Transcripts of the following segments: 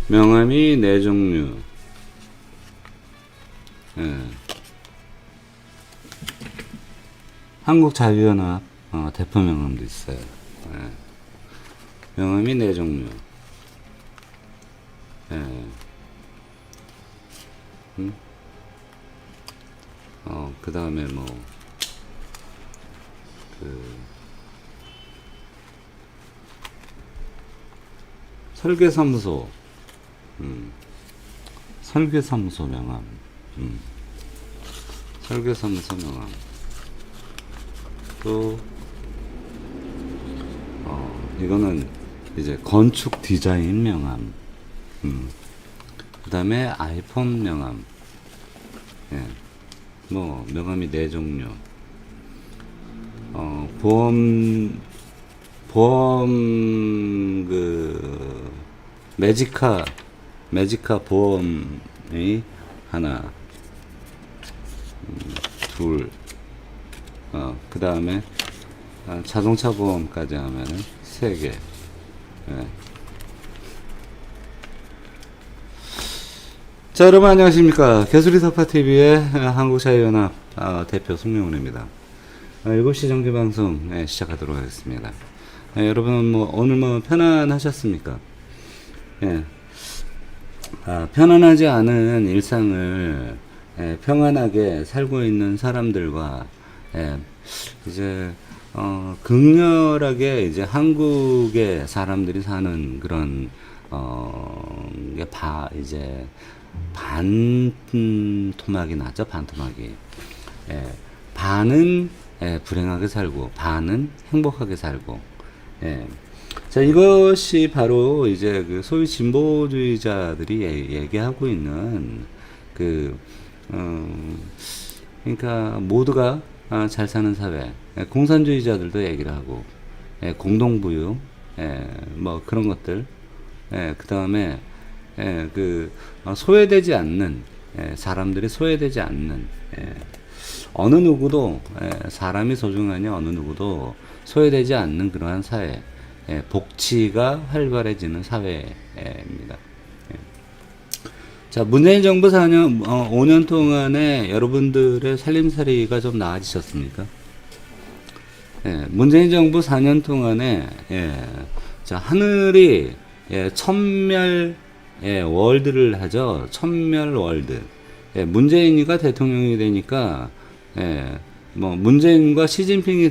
명함이 네 종류. 예. 한국자유연합 대표 명함도 있어요. 예. 명함이 네 종류. 예. 그 다음에 뭐, 설계사무소, 설계사무소 명함, 설계사무소 명함, 또, 이거는 이제 건축 디자인 명함, 그 다음에 아이폰 명함, 예. 뭐, 명함이 네 종류, 보험, 매지카 보험이 하나, 둘, 그 다음에, 자동차 보험까지 하면은 세 개, 예. 자, 여러분 안녕하십니까. 개수리 석파TV의 한국자유연합 대표 송명훈입니다. 7시 정기방송 시작하도록 하겠습니다. 여러분 오늘 편안하셨습니까? 예. 편안하지 않은 일상을 평안하게 살고 있는 사람들과 이제 극렬하게 이제 한국의 사람들이 사는 그런 이제 반토막이 나죠. 반토막이. 반은 불행하게 살고 반은 행복하게 살고. 자, 이것이 바로 이제 그 소위 진보주의자들이 얘기하고 있는 그러니까 모두가 잘 사는 사회. 공산주의자들도 얘기를 하고, 공동부유, 뭐 그런 것들. 그 다음에 소외되지 않는, 사람들이 소외되지 않는, 어느 누구도, 사람이 소중하니 어느 누구도 소외되지 않는 그러한 사회, 복지가 활발해지는 사회입니다. 자, 문재인 정부 5년 동안에 여러분들의 살림살이가 좀 나아지셨습니까? 문재인 정부 4년 동안에, 자, 하늘이, 천멸, 월드를 하죠. 천멸 월드. 문재인이가 대통령이 되니까, 문재인과 시진핑이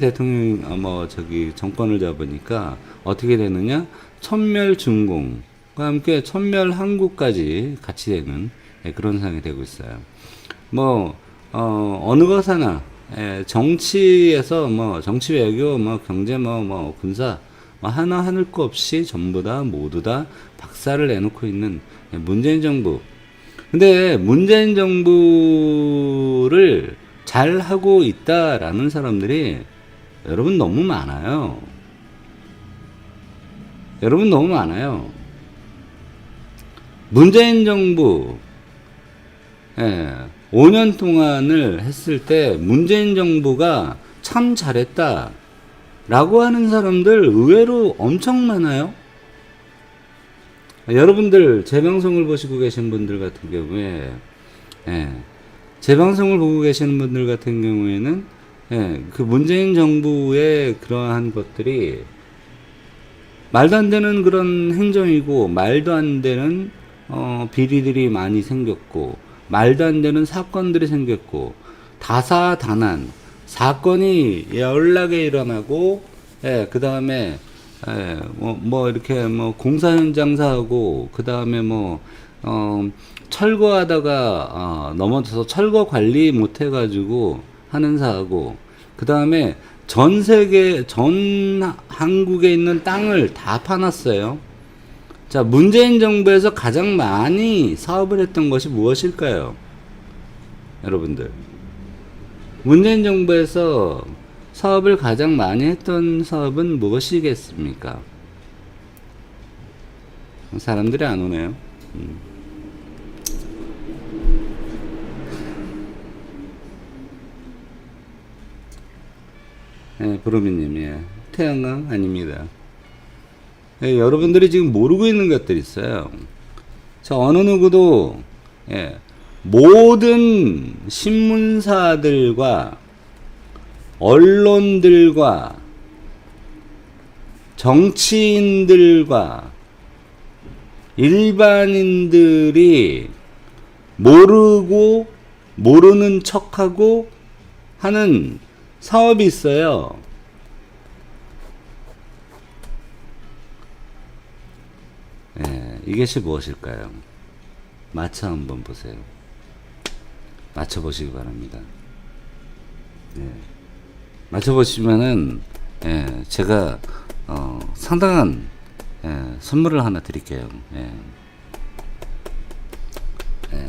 정권을 잡으니까 어떻게 되느냐? 천멸 중공과 함께 천멸 한국까지 같이 되는 그런 상황이 되고 있어요. 어느 것 하나, 정치에서 정치 외교, 경제, 군사, 하나 하늘 거 없이 전부 다 모두 다 박살을 내놓고 있는 문재인 정부. 근데 문재인 정부를 잘 하고 있다라는 사람들이 여러분 너무 많아요. 여러분 너무 많아요. 문재인 정부 5년 동안을 했을 때 문재인 정부가 참 잘했다 라고 하는 사람들 의외로 엄청 많아요. 여러분들 제 방송을 보시고 계신 분들 같은 경우에 제 방송을 보고 계시는 분들 같은 경우에는 그 문재인 정부의 그러한 것들이 말도 안 되는 그런 행정이고 말도 안 되는 비리들이 많이 생겼고 말도 안 되는 사건들이 생겼고 다사다난 사건이 연락에 일어나고 그 다음에 이렇게 공사 현장 사고 그 다음에 철거하다가 넘어져서 철거 관리 못 해가지고 하는 사고 그 다음에 전 한국에 있는 땅을 다 파놨어요. 자, 문재인 정부에서 가장 많이 사업을 했던 것이 무엇일까요? 여러분들. 문재인 정부에서 사업을 가장 많이 했던 사업은 무엇이겠습니까? 사람들이 안 오네요. 예, 보름이님, 예. 태양광 아닙니다. 예, 여러분들이 지금 모르고 있는 것들이 있어요. 자, 어느 누구도, 예, 모든 신문사들과 언론들과 정치인들과 일반인들이 모르고 모르는 척하고 하는 사업이 있어요. 예, 이것이 무엇일까요? 맞춰 한번 보세요. 맞춰보시기 바랍니다. 예. 맞춰보시면은, 예, 제가, 상당한, 예, 선물을 하나 드릴게요. 예. 예.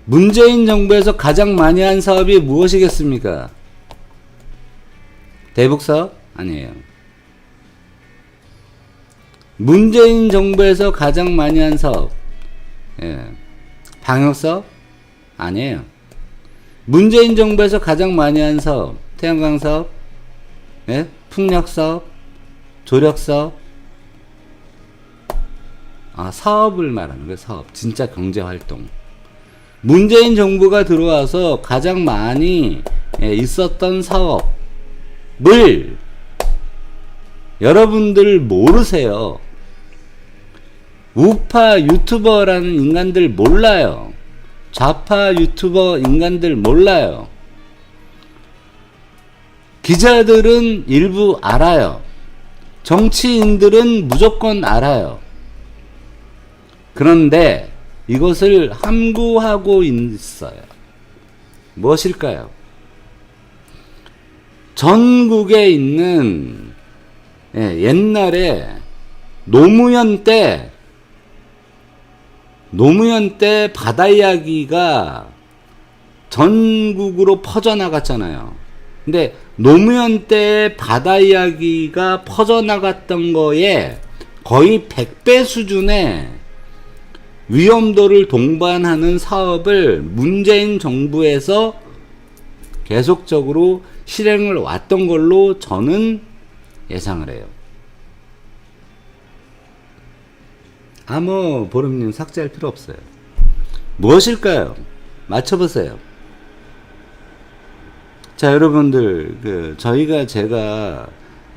문재인 정부에서 가장 많이 한 사업이 무엇이겠습니까? 대북사업? 아니에요. 문재인 정부에서 가장 많이 한 사업, 예. 방역사업? 아니에요. 문재인 정부에서 가장 많이 한 사업, 태양광 사업, 예? 풍력 사업, 조력 사업. 아, 사업을 말하는 거예요. 사업. 진짜 경제 활동. 문재인 정부가 들어와서 가장 많이, 예, 있었던 사업을 여러분들 모르세요. 우파 유튜버라는 인간들 몰라요. 좌파 유튜버 인간들 몰라요. 기자들은 일부 알아요. 정치인들은 무조건 알아요. 그런데 이것을 함구하고 있어요. 무엇일까요? 전국에 있는, 예, 옛날에 노무현 때 바다 이야기가 전국으로 퍼져나갔잖아요. 근데 노무현 때 바다 이야기가 퍼져나갔던 거에 거의 100배 수준의 위험도를 동반하는 사업을 문재인 정부에서 계속적으로 실행을 왔던 걸로 저는 예상을 해요. 보름님 삭제할 필요 없어요. 무엇일까요? 맞춰보세요. 자, 여러분들, 제가,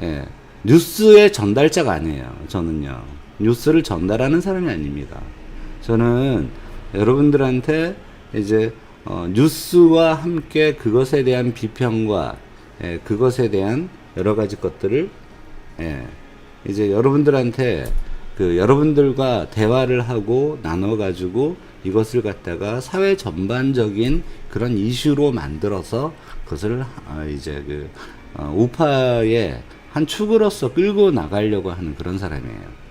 예, 뉴스의 전달자가 아니에요. 저는요. 뉴스를 전달하는 사람이 아닙니다. 저는 여러분들한테 이제, 뉴스와 함께 그것에 대한 비평과, 예, 그것에 대한 여러 가지 것들을, 예, 이제 여러분들한테 여러분들과 대화를 하고 나눠가지고 이것을 갖다가 사회 전반적인 그런 이슈로 만들어서 그것을 이제 우파의 한 축으로서 끌고 나가려고 하는 그런 사람이에요.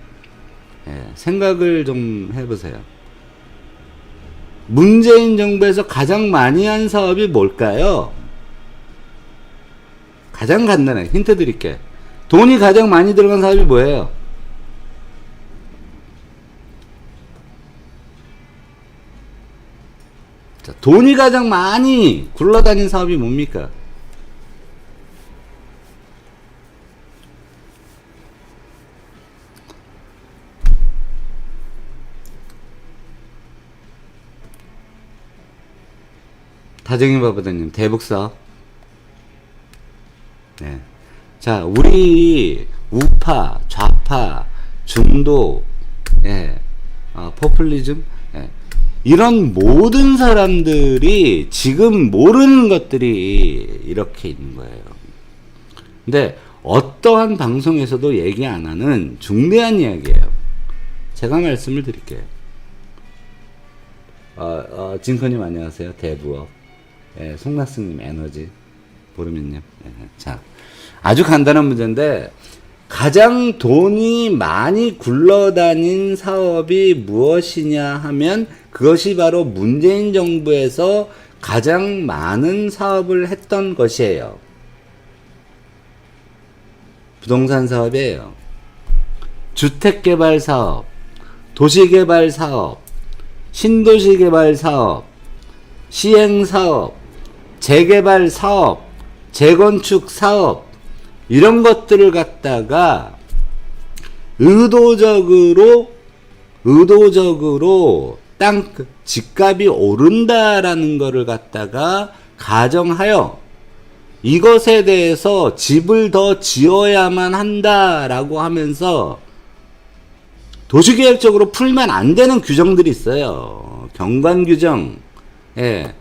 예, 생각을 좀 해보세요. 문재인 정부에서 가장 많이 한 사업이 뭘까요? 가장 간단해. 힌트 드릴게. 돈이 가장 많이 들어간 사업이 뭐예요? 자, 돈이 가장 많이 굴러다닌 사업이 뭡니까? 다정이 바보다님, 대북사업. 네. 자, 우리 우파, 좌파, 중도, 예, 포퓰리즘, 예. 이런 모든 사람들이 지금 모르는 것들이 이렇게 있는 거예요. 근데 어떠한 방송에서도 얘기 안 하는 중대한 이야기예요. 제가 말씀을 드릴게요. 진커님 안녕하세요. 대부업. 예, 송나스님 에너지. 보름이님. 예, 자, 아주 간단한 문제인데, 가장 돈이 많이 굴러다닌 사업이 무엇이냐 하면 그것이 바로 문재인 정부에서 가장 많은 사업을 했던 것이에요. 부동산 사업이에요. 주택개발 사업, 도시개발 사업, 신도시 개발 사업, 시행 사업, 재개발 사업, 재건축 사업, 이런 것들을 갖다가 의도적으로 땅 집값이 오른다라는 거를 갖다가 가정하여 이것에 대해서 집을 더 지어야만 한다라고 하면서 도시계획적으로 풀면 안 되는 규정들이 있어요. 경관 규정, 예,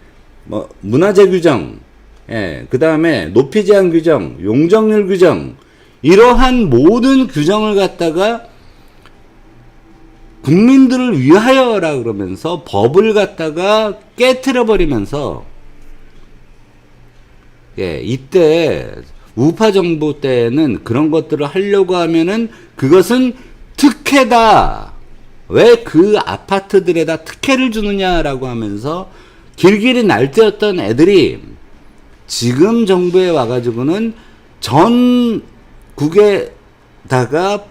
뭐 문화재 규정, 예, 그 다음에 높이 제한 규정, 용적률 규정, 이러한 모든 규정을 갖다가 국민들을 위하여라 그러면서 법을 갖다가 깨트려 버리면서, 예, 이때 우파 정부 때는 그런 것들을 하려고 하면은 그것은 특혜다. 왜 그 아파트들에다 특혜를 주느냐라고 하면서 길길이 날뛰었던 애들이 지금 정부에 와가지고는 전국에다가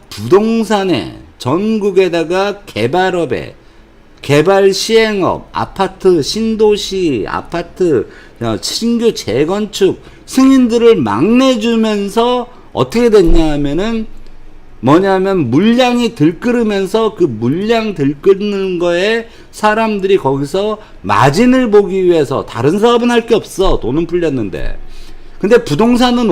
부동산에, 전국에다가 개발업에, 개발 시행업, 아파트, 신도시, 아파트, 신규 재건축 승인들을 막 내주면서 어떻게 됐냐 하면은 뭐냐면 물량이 들끓으면서 그 물량 들끓는 거에 사람들이 거기서 마진을 보기 위해서, 다른 사업은 할 게 없어. 돈은 풀렸는데. 근데 부동산은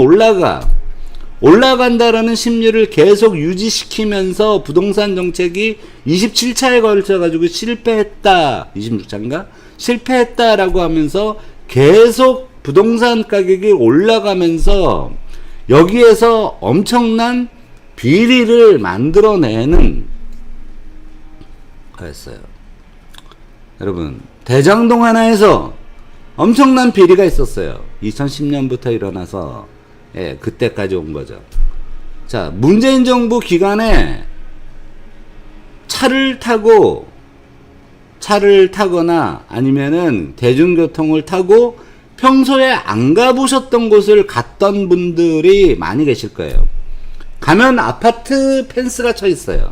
올라간다라는 심리를 계속 유지시키면서 부동산 정책이 27차에 걸쳐가지고 실패했다. 26차인가? 실패했다라고 하면서 계속 부동산 가격이 올라가면서 여기에서 엄청난 비리를 만들어내는 거였어요. 여러분, 대장동 하나에서 엄청난 비리가 있었어요. 2010년부터 일어나서, 예, 그때까지 온 거죠. 자, 문재인 정부 기간에 차를 타거나 아니면은 대중교통을 타고 평소에 안 가보셨던 곳을 갔던 분들이 많이 계실 거예요. 가면 아파트 펜스가 쳐 있어요.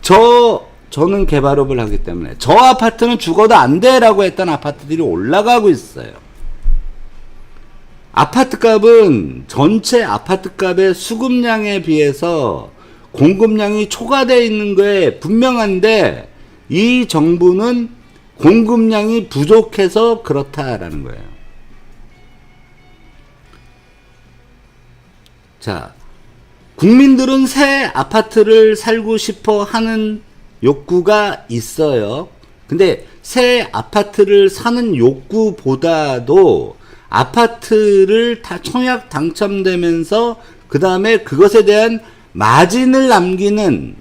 저는 개발업을 하기 때문에 저 아파트는 죽어도 안 돼라고 했던 아파트들이 올라가고 있어요. 아파트 값은 전체 아파트 값의 수급량에 비해서 공급량이 초과되어 있는 거에 분명한데 이 정부는 공급량이 부족해서 그렇다라는 거예요. 자, 국민들은 새 아파트를 살고 싶어 하는 욕구가 있어요. 근데 새 아파트를 사는 욕구보다도 아파트를 다 청약 당첨되면서 그 다음에 그것에 대한 마진을 남기는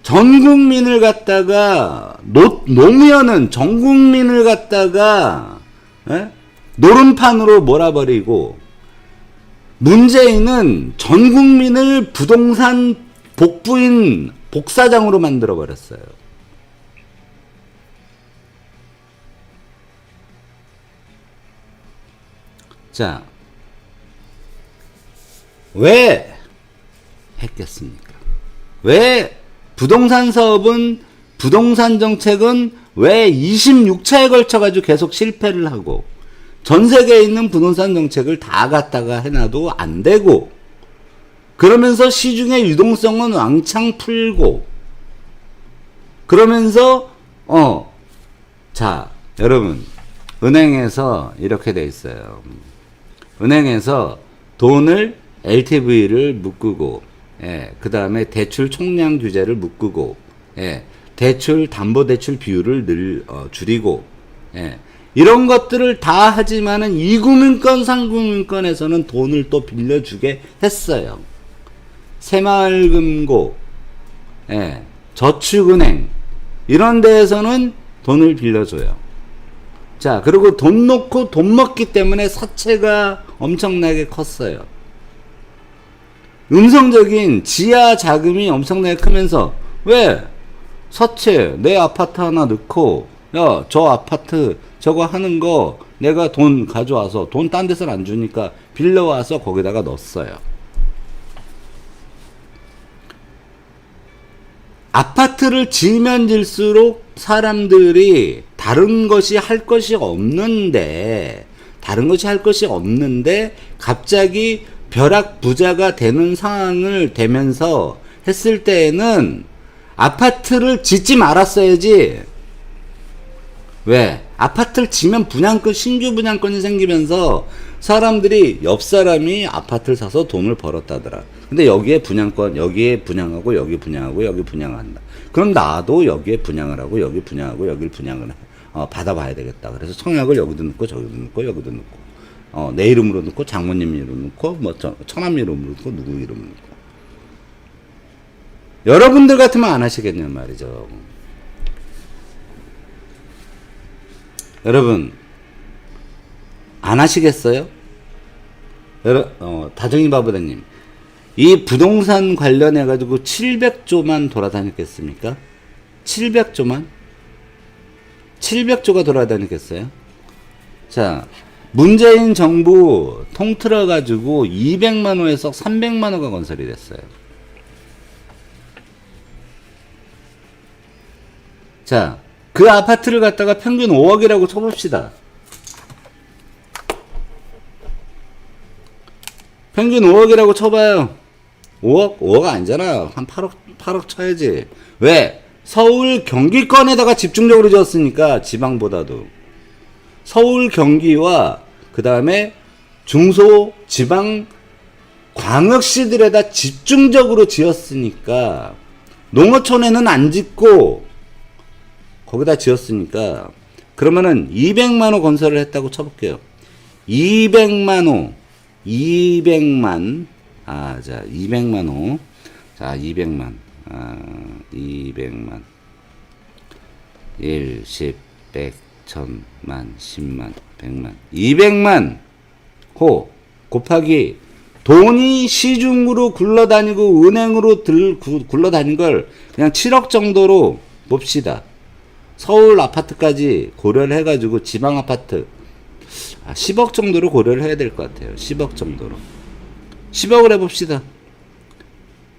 전 국민을 갖다가 노무현은 전 국민을 갖다가 노름판으로 몰아버리고 문재인은 전 국민을 부동산 복부인 복사장으로 만들어 버렸어요. 자, 왜 했겠습니까? 왜 부동산 사업은, 부동산 정책은 왜 26차에 걸쳐가지고 계속 실패를 하고 전 세계에 있는 부동산 정책을 다 갖다가 해놔도 안 되고 그러면서 시중의 유동성은 왕창 풀고 그러면서 자, 여러분, 은행에서 이렇게 돼 있어요. 은행에서 돈을 LTV를 묶고, 예, 그 다음에 대출 총량 규제를 묶고, 예, 대출 담보대출 비율을 줄이고, 예, 이런 것들을 다 하지만은 2금융권, 3금융권에서는 돈을 또 빌려주게 했어요. 새마을금고, 예, 저축은행, 이런 데에서는 돈을 빌려줘요. 자, 그리고 돈 놓고 돈 먹기 때문에 사채가 엄청나게 컸어요. 음성적인 지하 자금이 엄청나게 크면서, 왜? 사채, 내 아파트 하나 넣고, 야, 저 아파트 저거 하는 거 내가 돈 가져와서, 돈 딴 데서 안 주니까 빌려와서 거기다가 넣었어요. 아파트를 지으면 질수록 사람들이 다른 것이 할 것이 없는데 갑자기 벼락 부자가 되는 상황을 되면서 했을 때에는 아파트를 짓지 말았어야지. 왜? 아파트를 지면 분양권, 신규 분양권이 생기면서 사람들이 옆 사람이 아파트를 사서 돈을 벌었다더라. 근데 여기에 분양권, 여기에 분양하고, 여기 분양하고, 여기 분양한다. 그럼 나도 여기에 분양을 하고, 여기 분양하고, 여기를 분양을 받아봐야 되겠다. 그래서 청약을 여기도 넣고, 저기도 넣고, 여기도 넣고, 내 이름으로 넣고, 장모님 이름 넣고, 뭐, 처남 이름으로 넣고, 누구 이름으로 넣고. 여러분들 같으면 안 하시겠냐 말이죠. 여러분, 안 하시겠어요? 다정이 바보다님, 이 부동산 관련해가지고 700조만 돌아다녔겠습니까? 700조만? 700조가 돌아다녔겠어요? 자, 문재인 정부 통틀어가지고 200만호에서 300만호가 건설이 됐어요. 자, 그 아파트를 갖다가 평균 5억이라고 쳐봅시다. 평균 5억이라고 쳐봐요. 5억? 5억 아니잖아. 한 8억 쳐야지. 왜? 서울 경기권에다가 집중적으로 지었으니까, 지방보다도. 서울 경기와 그 다음에 중소 지방 광역시들에다 집중적으로 지었으니까, 농어촌에는 안 짓고 거기다 지었으니까, 그러면은 200만호 건설을 했다고 쳐볼게요. 200만호 200만 자 200만호 자 200만 200만 1, 10, 100, 1000만 10만 100만 200만 호 곱하기 돈이 시중으로 굴러다니고 은행으로 굴러다닌 걸 그냥 7억 정도로 봅시다. 서울 아파트까지 고려를 해가지고 지방 아파트 10억 정도로 고려를 해야 될 것 같아요. 10억 정도로. 10억을 해봅시다.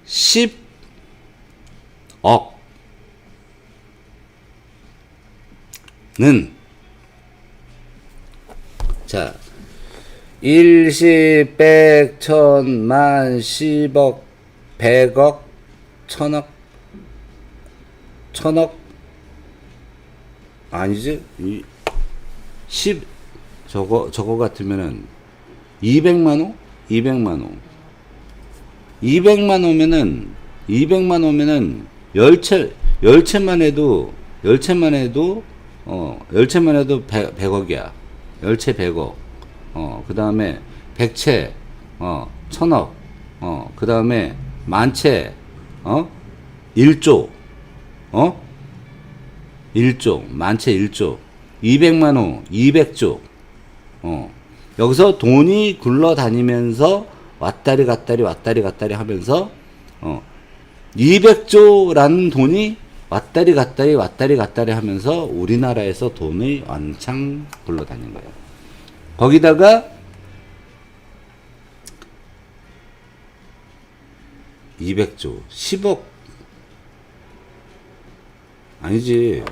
10억. 는, 자, 1, 10, 100, 1000, 만, 10억, 100억, 1000억, 1000억, 아니지? 10, 저거 같으면은 200만호? 200만호. 200만 오면은 10채만 해도 100억이야. 10채 100억. 그 다음에 100채, 1000억. 그 다음에 만채, 1조. 1조. 만채 1조. 200만호, 200조. 여기서 돈이 굴러다니면서 왔다리 갔다리 하면서 200조라는 돈이 왔다리 갔다리 하면서 우리나라에서 돈이 왕창 굴러다닌 거예요. 거기다가 200조 10억 아니지.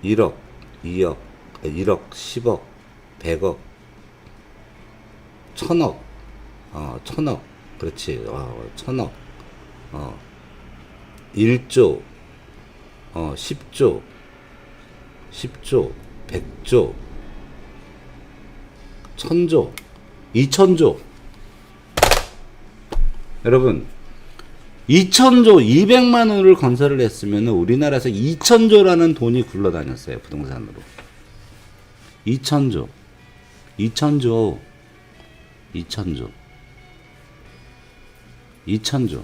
1억 2억 1억 10억 100억 1000억 1000억 그렇지. 1000억 1조 10조 100조 1000조 2000조. 여러분 2000조 200만 원을 건설을 했으면 우리나라에서 2000조라는 돈이 굴러다녔어요. 부동산으로. 2000조 2000조 2000조.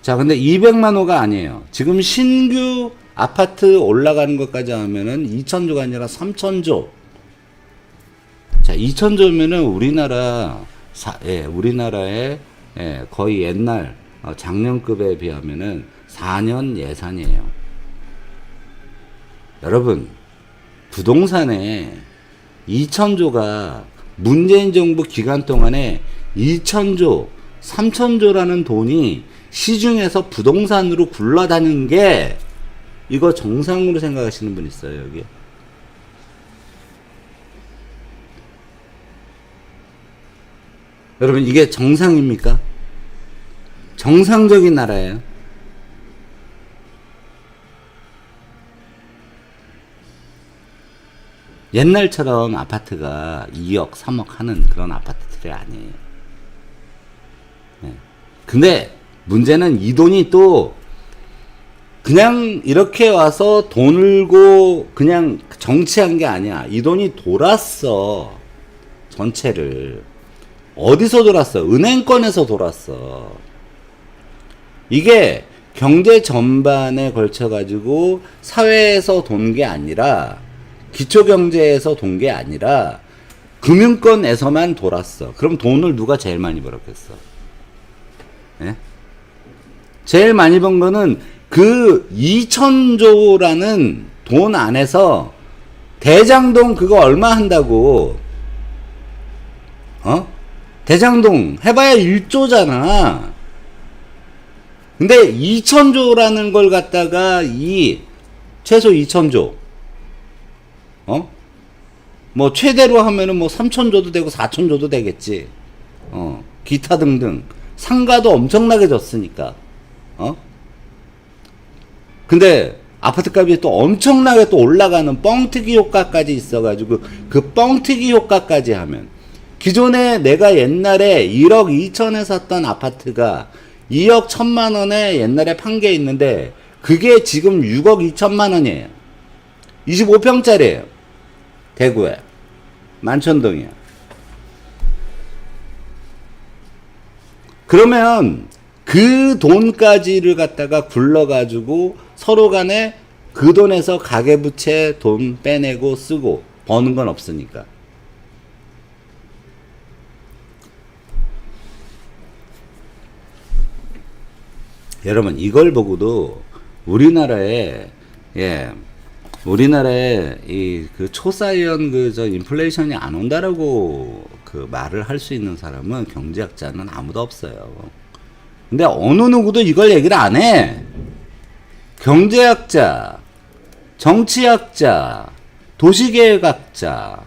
자, 근데 200만 호가 아니에요. 지금 신규 아파트 올라가는 것까지 하면은 2000조가 아니라 3000조. 자, 2000조면은 우리나라의 거의 옛날 작년급에 비하면은 4년 예산이에요. 여러분, 부동산에 2000조가 문재인 정부 기간 동안에 2000조, 3000조라는 돈이 시중에서 부동산으로 굴러다닌 게 이거 정상으로 생각하시는 분 있어요, 여기? 여러분, 이게 정상입니까? 정상적인 나라예요? 옛날처럼 아파트가 2억, 3억 하는 그런 아파트들이 아니에요. 네. 근데 문제는 이 돈이 또 그냥 이렇게 와서 돈을고 그냥 정치한 게 아니야. 이 돈이 돌았어. 전체를. 어디서 돌았어? 은행권에서 돌았어. 이게 경제 전반에 걸쳐가지고 사회에서 돈 게 아니라, 기초경제에서 돈 게 아니라 금융권에서만 돌았어. 그럼 돈을 누가 제일 많이 벌었겠어? 예? 제일 많이 번 거는 그 2,000조라는 돈 안에서 대장동 그거 얼마 한다고? 대장동 해봐야 1조잖아. 근데 2,000조라는 걸 갖다가 최소 2,000조. 뭐 최대로 하면은 뭐 3,000조도 되고 4,000조도 되겠지. 기타 등등. 상가도 엄청나게 졌으니까. 근데 아파트 값이 또 엄청나게 또 올라가는 뻥튀기 효과까지 있어가지고 그 뻥튀기 효과까지 하면 기존에 내가 옛날에 1억 2천에 샀던 아파트가 2억 1천만 원에 옛날에 판 게 있는데 그게 지금 6억 2천만 원이에요. 25평짜리예요. 대구에. 만천동이야. 그러면 그 돈까지를 갖다가 굴러가지고 서로 간에 그 돈에서 가계부채 돈 빼내고 쓰고 버는 건 없으니까. 여러분, 이걸 보고도 우리나라에 이 그 초사이언 인플레이션이 안 온다라고 그 말을 할 수 있는 사람은 경제학자는 아무도 없어요. 근데 어느 누구도 이걸 얘기를 안 해. 경제학자, 정치학자, 도시계획학자,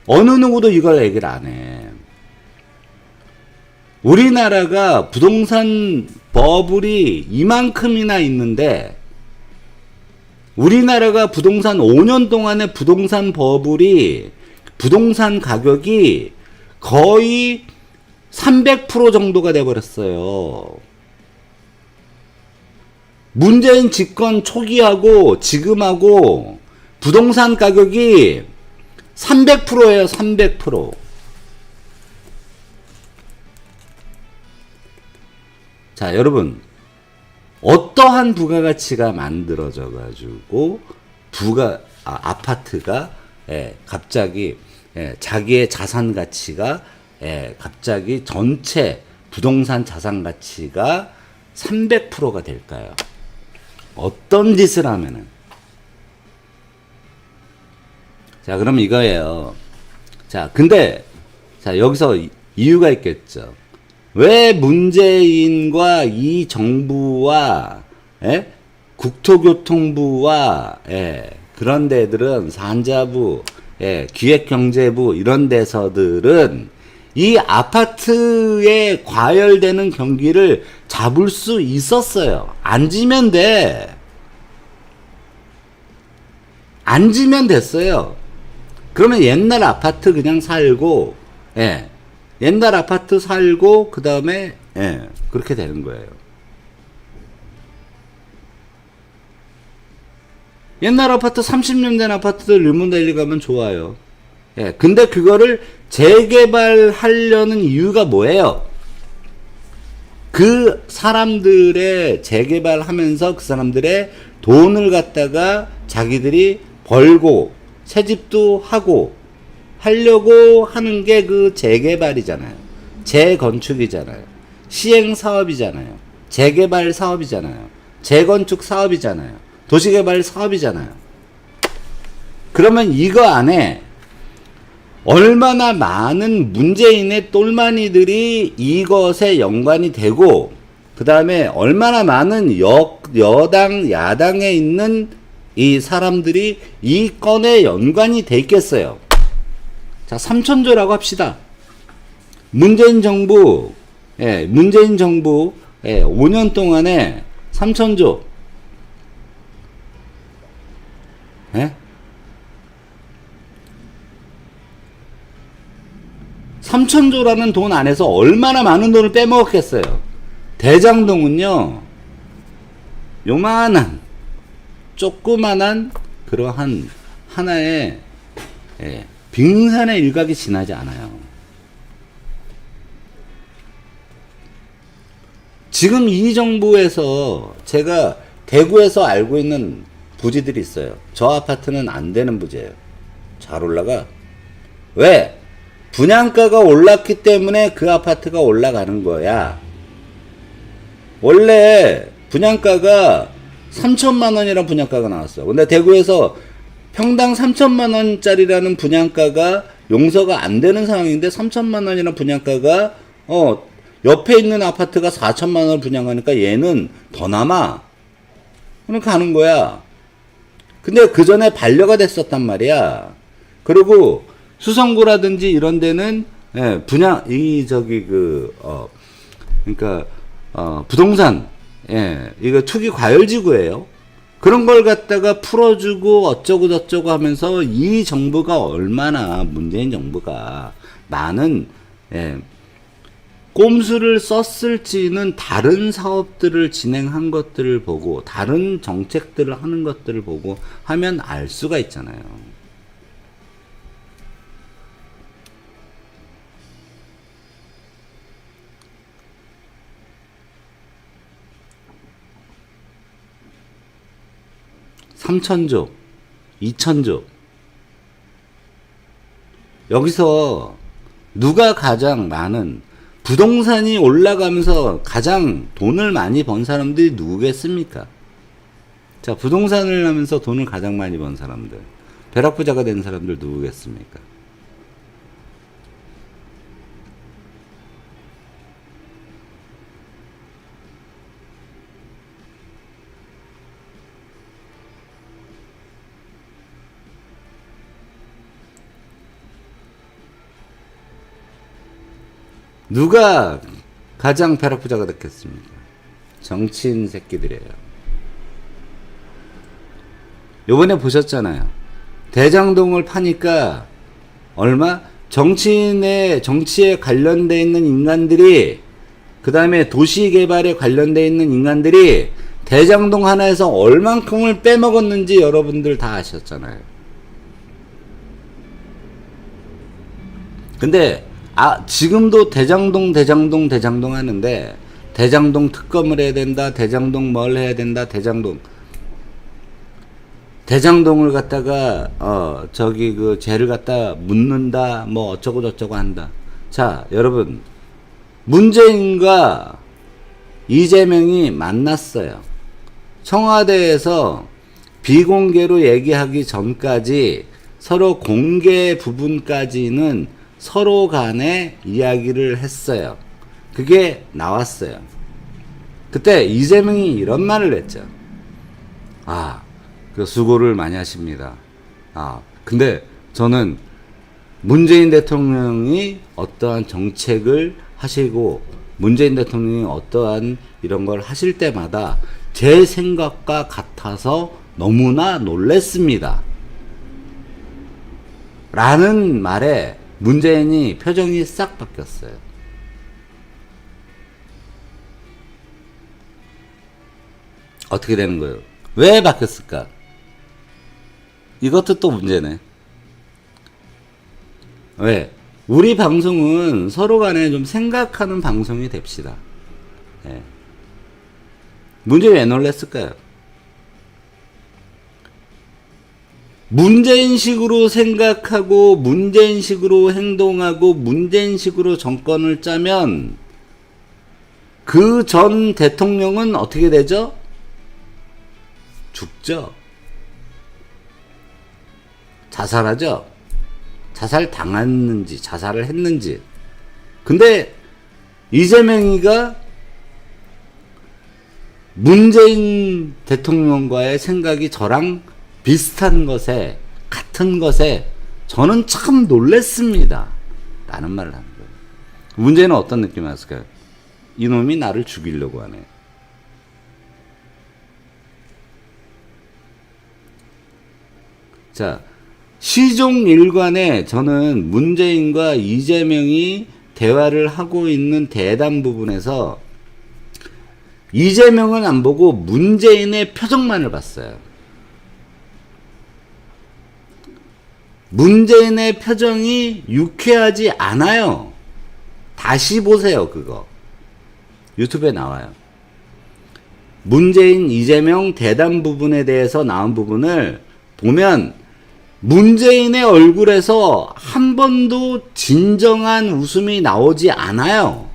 어느 누구도 이걸 얘기를 안 해. 우리나라가 부동산 버블이 이만큼이나 있는데, 우리나라가 부동산 5년 동안의 부동산 버블이, 부동산 가격이 거의 300% 정도가 돼버렸어요. 문재인 집권 초기하고 지금하고 부동산 가격이 300%예요. 300%. 자, 여러분, 어떠한 부가가치가 만들어져 가지고 아파트가 갑자기 자기의 자산 가치가 갑자기 전체 부동산 자산 가치가 300%가 될까요? 어떤 짓을 하면은? 자, 그럼 이거예요. 자, 근데 여기서 이유가 있겠죠. 왜 문재인과 이 정부와 국토교통부와 그런 데들은 산자부, 기획경제부 이런 데서들은 이 아파트에 과열되는 경기를 잡을 수 있었어요. 안 지면 돼. 안 지면 됐어요. 그러면 옛날 아파트 그냥 살고, 옛날 아파트 살고, 그 다음에, 그렇게 되는 거예요. 옛날 아파트 30년 된 아파트들 리모델링 가면 좋아요. 근데 그거를 재개발하려는 이유가 뭐예요? 그 사람들의 재개발하면서 그 사람들의 돈을 갖다가 자기들이 벌고 새집도 하고 하려고 하는 게 그 재개발이잖아요. 재건축이잖아요. 시행사업이잖아요. 재개발 사업이잖아요. 재건축 사업이잖아요. 도시개발 사업이잖아요. 그러면 이거 안에 얼마나 많은 문재인의 똘마니들이 이것에 연관이 되고, 그 다음에 얼마나 많은 여당, 야당에 있는 이 사람들이 이 건에 연관이 돼 있겠어요? 자, 3천조라고 합시다. 문재인 정부, 문재인 정부, 5년 동안에 3천조. 3천조라는 돈 안에서 얼마나 많은 돈을 빼먹었겠어요? 대장동은요, 요만한, 조그만한 그러한 하나의 빙산의 일각이 지나지 않아요. 지금 이 정부에서 제가 대구에서 알고 있는 부지들이 있어요. 저 아파트는 안 되는 부지예요. 잘 올라가. 왜? 분양가가 올랐기 때문에 그 아파트가 올라가는 거야. 원래 분양가가 3천만 원이라는 분양가가 나왔어. 근데 대구에서 평당 3천만 원짜리라는 분양가가 용서가 안 되는 상황인데 3천만 원이라는 분양가가 옆에 있는 아파트가 4천만 원을 분양하니까 얘는 더 남아. 그럼 가는 거야. 근데 그 전에 반려가 됐었단 말이야. 그리고 수성구라든지 이런 데는 분양 그러니까 부동산 이거 투기 과열지구예요. 그런 걸 갖다가 풀어주고 어쩌고 저쩌고 하면서 이 정부가 얼마나 문재인 정부가 많은 꼼수를 썼을지는 다른 사업들을 진행한 것들을 보고 다른 정책들을 하는 것들을 보고 하면 알 수가 있잖아요. (3천조) (2천조) 여기서 누가 가장 많은 부동산이 올라가면서 가장 돈을 많이 번 사람들이 누구겠습니까? 자, 부동산을 하면서 돈을 가장 많이 번 사람들, 벼락부자가 된 사람들 누구겠습니까? 누가 가장 벼락부자가 됐겠습니까? 정치인 새끼들이에요. 요번에 보셨잖아요. 대장동을 파니까 얼마? 정치에 관련돼 있는 인간들이, 그 다음에 도시개발에 관련돼 있는 인간들이 대장동 하나에서 얼만큼을 빼먹었는지 여러분들 다 아셨잖아요. 근데 지금도 대장동 하는데, 대장동 특검을 해야 된다, 대장동 뭘 해야 된다, 대장동을 갖다가, 죄를 갖다 묻는다, 뭐 어쩌고 저쩌고 한다. 자, 여러분, 문재인과 이재명이 만났어요. 청와대에서 비공개로 얘기하기 전까지 서로 공개 부분까지는 서로 간에 이야기를 했어요. 그게 나왔어요. 그때 이재명이 이런 말을 했죠. 수고를 많이 하십니다. 근데 저는 문재인 대통령이 어떠한 정책을 하시고 문재인 대통령이 어떠한 이런 걸 하실 때마다 제 생각과 같아서 너무나 놀랬습니다. 라는 말에 문재인이 표정이 싹 바뀌었어요. 어떻게 되는 거예요? 왜 바뀌었을까? 이것도 또 문제네. 왜? 우리 방송은 서로 간에 좀 생각하는 방송이 됩시다. 문재인 왜 놀랬을까요? 문재인식으로 생각하고 문재인식으로 행동하고 문재인식으로 정권을 짜면 그 전 대통령은 어떻게 되죠? 죽죠. 자살하죠. 자살 당했는지 자살을 했는지. 근데 이재명이가 문재인 대통령과의 생각이 저랑 비슷한 것에, 같은 것에 저는 참 놀랬습니다. 라는 말을 하는 거예요. 문제는 어떤 느낌이 왔을까요? 이놈이 나를 죽이려고 하네. 자, 시종 일관에 저는 문재인과 이재명이 대화를 하고 있는 대담 부분에서 이재명은 안 보고 문재인의 표정만을 봤어요. 문재인의 표정이 유쾌하지 않아요. 다시 보세요, 그거. 유튜브에 나와요. 문재인, 이재명 대담 부분에 대해서 나온 부분을 보면 문재인의 얼굴에서 한 번도 진정한 웃음이 나오지 않아요.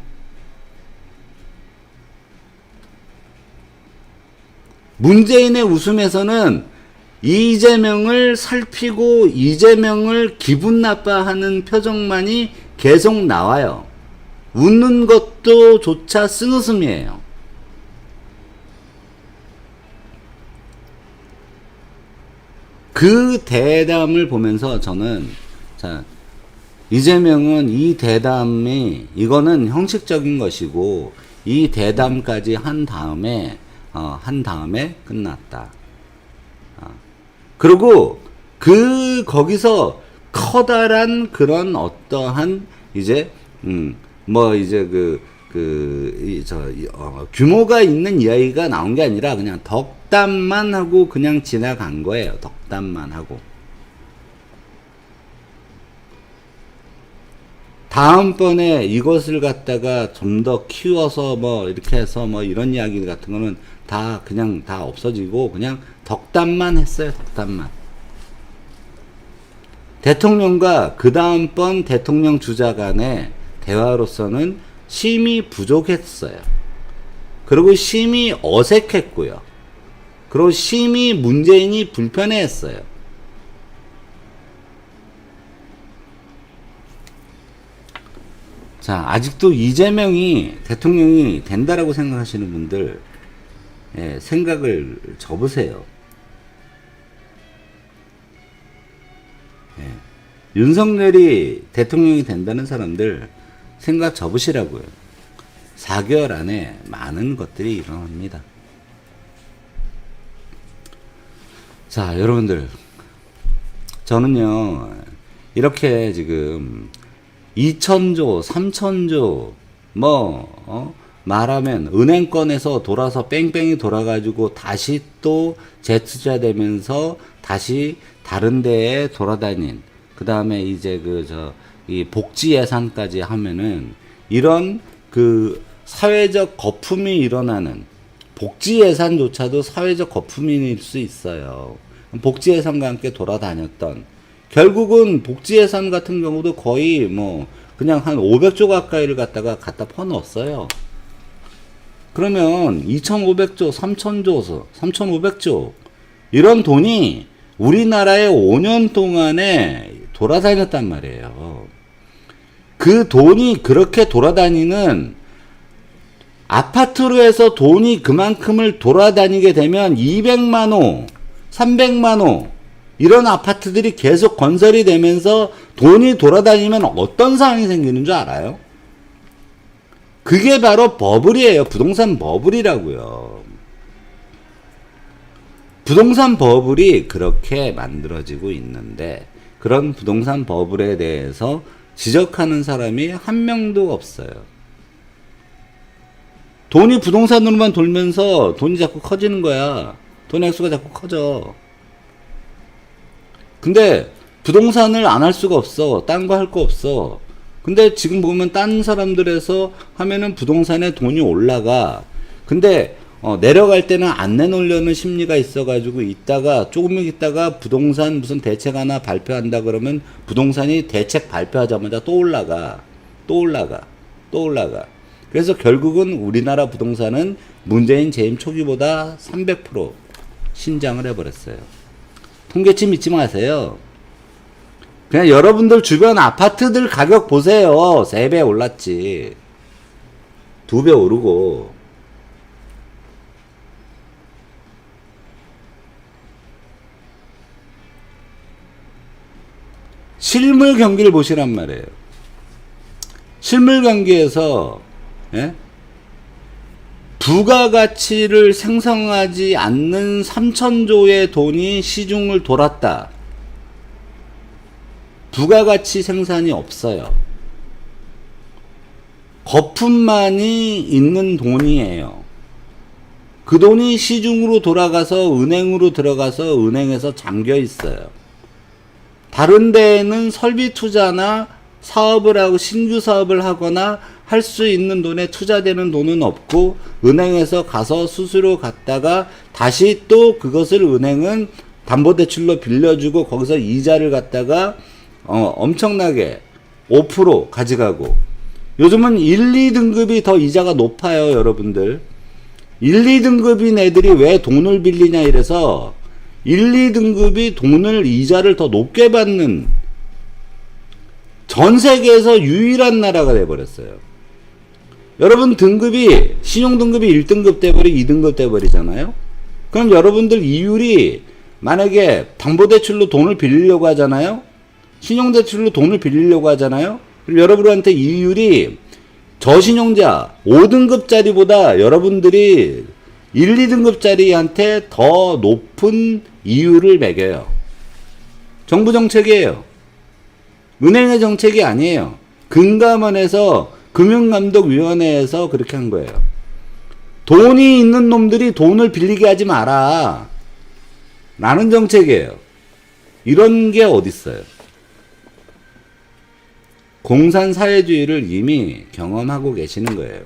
문재인의 웃음에서는 이재명을 살피고 이재명을 기분 나빠하는 표정만이 계속 나와요. 웃는 것도 조차 쓴웃음이에요. 그 대담을 보면서 저는, 자, 이재명은 이 대담이, 이거는 형식적인 것이고, 이 대담까지 한 다음에 끝났다. 그리고 거기서 커다란 그런 어떠한 이제, 규모가 있는 이야기가 나온 게 아니라 그냥 덕담만 하고 그냥 지나간 거예요. 덕담만 하고. 다음번에 이것을 갖다가 좀 더 키워서 이렇게 해서 이런 이야기 같은 거는 다 그냥 다 없어지고 그냥 덕담만 했어요. 덕담만. 대통령과 그 다음번 대통령 주자 간의 대화로서는 심히 부족했어요. 그리고 심히 어색했고요. 그리고 심히 문재인이 불편해했어요. 자, 아직도 이재명이 대통령이 된다라고 생각하시는 분들, 생각을 접으세요. 윤석열이 대통령이 된다는 사람들 생각 접으시라고요. 4개월 안에 많은 것들이 일어납니다. 자, 여러분들, 저는요 이렇게 지금 2,000조, 3,000조 말하면 은행권에서 돌아서 뺑뺑이 돌아가지고 다시 또 재투자되면서 다시 다른 데에 돌아다닌, 그 다음에 이제 이 복지 예산까지 하면은 이런 사회적 거품이 일어나는, 복지 예산조차도 사회적 거품일 수 있어요. 복지 예산과 함께 돌아다녔던, 결국은 복지 예산 같은 경우도 거의 그냥 한 500조 가까이를 갖다 퍼넣었어요. 그러면 2,500조, 3,000조, 3,500조 이런 돈이 우리나라에 5년 동안에 돌아다녔단 말이에요. 그 돈이 그렇게 돌아다니는, 아파트로 해서 돈이 그만큼을 돌아다니게 되면 200만호, 300만호 이런 아파트들이 계속 건설이 되면서 돈이 돌아다니면 어떤 상황이 생기는 줄 알아요? 그게 바로 버블이에요. 부동산 버블이라고요. 부동산 버블이 그렇게 만들어지고 있는데, 그런 부동산 버블에 대해서 지적하는 사람이 한 명도 없어요. 돈이 부동산으로만 돌면서 돈이 자꾸 커지는 거야. 돈 액수가 자꾸 커져. 근데 부동산을 안 할 수가 없어. 딴 거 할 거 없어. 근데 지금 보면 딴 사람들에서 하면은 부동산에 돈이 올라가. 근데 내려갈 때는 안 내놓으려는 심리가 있어가지고 조금 있다가 부동산 무슨 대책 하나 발표한다 그러면 부동산이 대책 발표하자마자 또 올라가. 그래서 결국은 우리나라 부동산은 문재인 재임 초기보다 300% 신장을 해버렸어요. 통계치 믿지 마세요. 그냥 여러분들 주변 아파트들 가격 보세요. 3배 올랐지. 2배 오르고. 실물 경기를 보시란 말이에요. 실물 경기에서 예? 부가가치를 생성하지 않는 3천조의 돈이 시중을 돌았다. 부가가치 생산이 없어요. 거품만이 있는 돈이에요. 그 돈이 시중으로 돌아가서 은행으로 들어가서 은행에서 잠겨 있어요. 다른 데에는 설비 투자나 사업을 하고 신규 사업을 하거나 할 수 있는 돈에 투자되는 돈은 없고 은행에서 가서 수수료 갖다가 다시 또 그것을 은행은 담보대출로 빌려주고 거기서 이자를 갖다가 엄청나게 5% 가져가고 요즘은 1, 2등급이 더 이자가 높아요. 여러분들 1, 2등급인 애들이 왜 돈을 빌리냐 이래서 1, 2등급이 돈을 이자를 더 높게 받는 전 세계에서 유일한 나라가 돼버렸어요. 여러분 등급이 신용등급이 1등급 돼버리고 2등급 돼버리잖아요. 그럼 여러분들 이율이 만약에 담보대출로 돈을 빌리려고 하잖아요. 신용대출로 돈을 빌리려고 하잖아요. 그럼 여러분한테 이율이 저신용자 5등급짜리보다 여러분들이 1, 2등급짜리한테 더 높은 이율을 매겨요. 정부 정책이에요. 은행의 정책이 아니에요. 금감원에서 금융감독위원회에서 그렇게 한 거예요. 돈이 있는 놈들이 돈을 빌리게 하지 마라 라는 정책이에요. 이런 게 어딨어요. 공산사회주의를 이미 경험하고 계시는 거예요.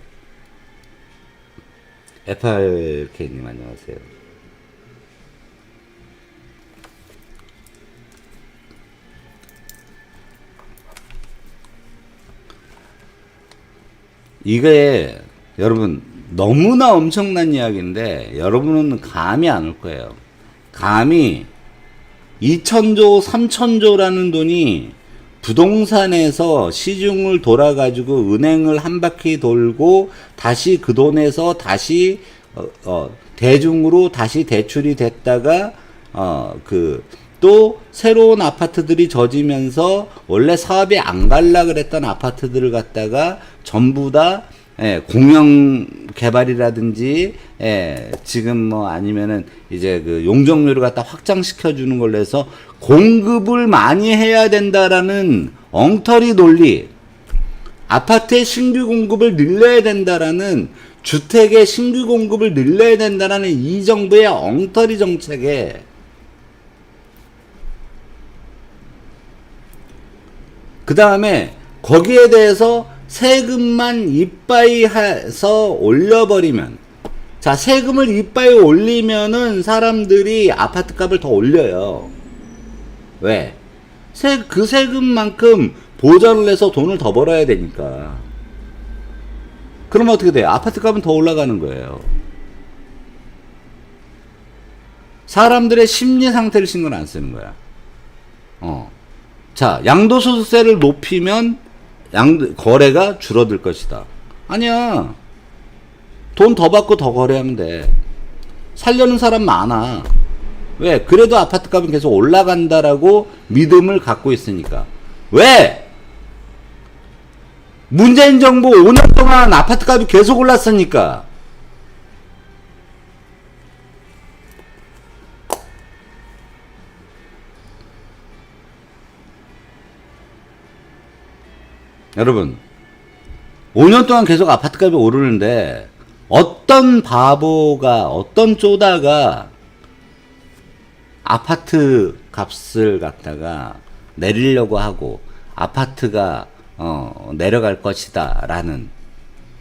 FRK님 안녕하세요. 이게 여러분 너무나 엄청난 이야기인데 여러분은 감이 안 올 거예요. 감히 2천조 3천조라는 돈이 부동산에서 시중을 돌아가지고 은행을 한 바퀴 돌고 다시 그 돈에서 다시 대중으로 다시 대출이 됐다가 또 새로운 아파트들이 져지면서 원래 사업이 안 갈라 그랬던 아파트들을 갖다가 전부 다 공영 개발이라든지 지금 뭐 아니면은 이제 그 용적률을 갖다 확장시켜 주는 걸로 해서 공급을 많이 해야 된다라는 엉터리 논리, 아파트의 신규 공급을 늘려야 된다라는 주택의 신규 공급을 늘려야 된다라는 이 정부의 엉터리 정책에 그 다음에 거기에 대해서 세금만 이빠이 해서 올려버리면, 자, 세금을 이빠이 올리면은 사람들이 아파트 값을 더 올려요. 왜? 그 세금만큼 보전을 해서 돈을 더 벌어야 되니까. 그러면 어떻게 돼요? 아파트 값은 더 올라가는 거예요. 사람들의 심리 상태를 신경 안 쓰는 거야. 자, 양도소득세를 높이면 거래가 줄어들 것이다. 아니야. 돈 더 받고 더 거래하면 돼. 살려는 사람 많아. 왜? 그래도 아파트 값은 계속 올라간다라고 믿음을 갖고 있으니까. 왜? 문재인 정부 5년 동안 아파트 값이 계속 올랐으니까. 여러분 5년 동안 계속 아파트 값이 오르는데 어떤 바보가 어떤 쪼다가 아파트 값을 갖다가 내리려고 하고 아파트가 내려갈 것이다 라는,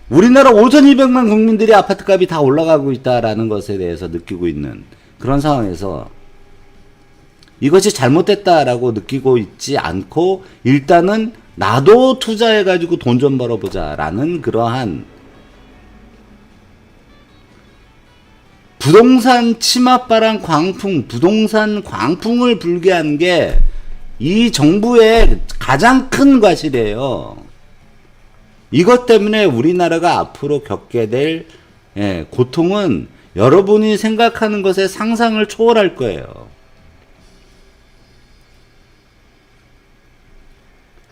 우리나라 5200만 국민들이 아파트 값이 다 올라가고 있다라는 것에 대해서 느끼고 있는 그런 상황에서 이것이 잘못됐다라고 느끼고 있지 않고 일단은 나도 투자해가지고 돈 좀 벌어보자 라는 그러한 부동산 치맛바람 광풍, 부동산 광풍을 불게 한 게 이 정부의 가장 큰 과실이에요. 이것 때문에 우리나라가 앞으로 겪게 될 고통은 여러분이 생각하는 것의 상상을 초월할 거예요.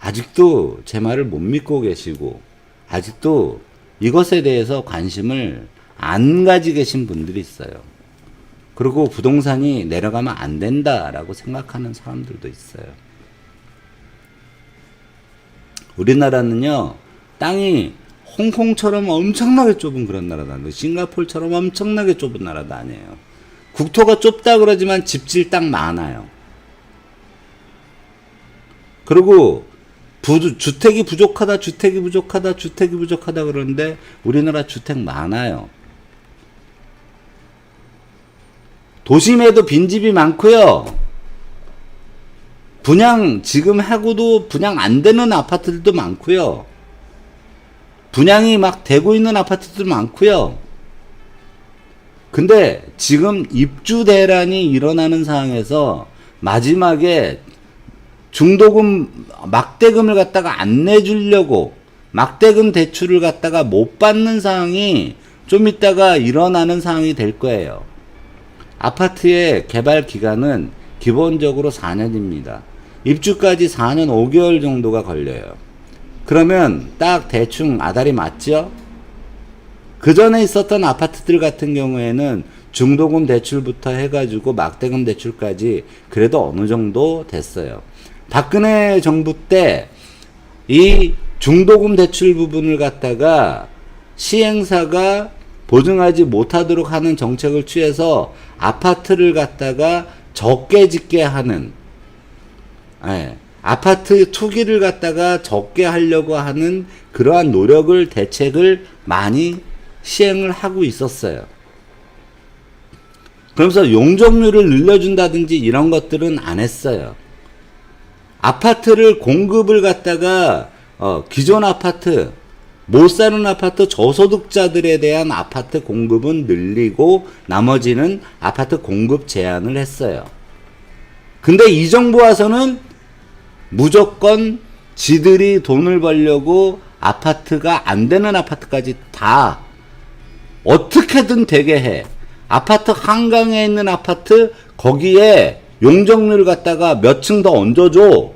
아직도 제 말을 못 믿고 계시고 아직도 이것에 대해서 관심을 안 가지 계신 분들이 있어요. 그리고 부동산이 내려가면 안 된다라고 생각하는 사람들도 있어요. 우리나라는요, 땅이 홍콩처럼 엄청나게 좁은 그런 나라도 아니고 싱가포르처럼 엄청나게 좁은 나라도 아니에요. 국토가 좁다 그러지만 집질 땅 많아요. 그리고 주택이 부족하다 그러는데 우리나라 주택 많아요. 도심에도 빈집이 많고요. 분양 지금 하고도 분양 안 되는 아파트들도 많고요. 분양이 막 되고 있는 아파트들도 많고요. 근데 지금 입주 대란이 일어나는 상황에서 마지막에 중도금 막대금을 갖다가 안 내주려고 막대금 대출을 갖다가 못 받는 상황이 좀 있다가 일어나는 상황이 될 거예요. 아파트의 개발 기간은 기본적으로 4년입니다. 입주까지 4년 5개월 정도가 걸려요. 그러면 딱 대충 아다리 맞죠? 그 전에 있었던 아파트들 같은 경우에는 중도금 대출부터 해가지고 막대금 대출까지 그래도 어느 정도 됐어요. 박근혜 정부 때 이 중도금 대출 부분을 갖다가 시행사가 보증하지 못하도록 하는 정책을 취해서 아파트를 갖다가 적게 짓게 하는, 아파트 투기를 갖다가 적게 하려고 하는 그러한 노력을, 대책을 많이 시행을 하고 있었어요. 그러면서 용적률을 늘려준다든지 이런 것들은 안 했어요. 아파트를 공급을 갖다가 기존 아파트, 못 사는 아파트 저소득자들에 대한 아파트 공급은 늘리고 나머지는 아파트 공급 제한을 했어요. 근데 이 정부 와서는 무조건 지들이 돈을 벌려고 아파트가 안 되는 아파트까지 다 어떻게든 되게 해. 아파트 한강에 있는 아파트 거기에 용적률 갖다가 몇 층 더 얹어줘.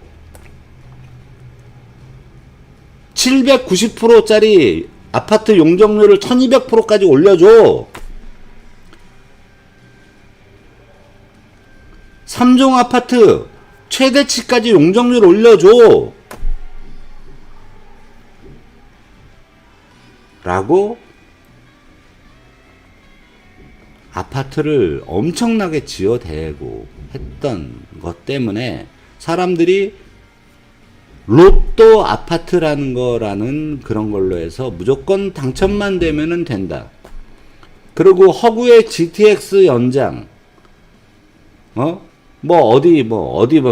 790%짜리 아파트 용적률을 1200%까지 올려줘. 3종 아파트 최대치까지 용적률 올려줘. 라고 아파트를 엄청나게 지어대고 했던 것 때문에 사람들이 로또 아파트라는 거라는 그런 걸로 해서 무조건 당첨만 되면은 된다. 그리고 허구의 GTX 연장,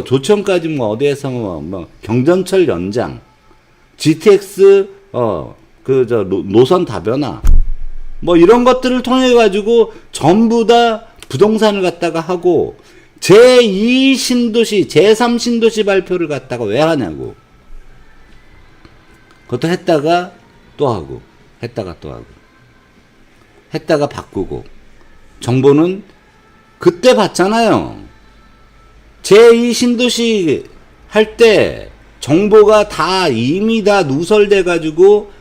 조천까지 어디에서 경전철 연장, GTX, 노선 다변화, 이런 것들을 통해 가지고 전부 다 부동산을 갖다가 하고, 제2 신도시, 제3 신도시 발표를 갖다가 왜 하냐고. 그것도 했다가 또 하고, 했다가 또 하고, 했다가 바꾸고. 정보는 그때 봤잖아요. 제2 신도시 할 때 정보가 다 이미 다 누설돼 가지고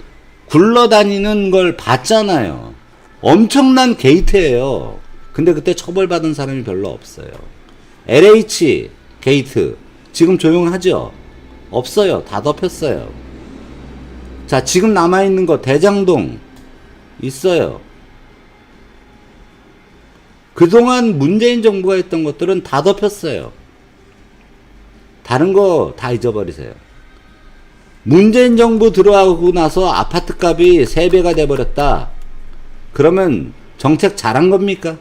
굴러다니는 걸 봤잖아요. 엄청난 게이트예요. 근데 그때 처벌받은 사람이 별로 없어요. LH 게이트 지금 조용하죠? 없어요. 다 덮였어요. 자, 지금 남아있는 거 대장동 있어요. 그동안 문재인 정부가 했던 것들은 다 덮였어요. 다른 거 다 잊어버리세요. 문재인 정부 들어가고 나서 아파트 값이 3배가 돼버렸다. 그러면 정책 잘한 겁니까?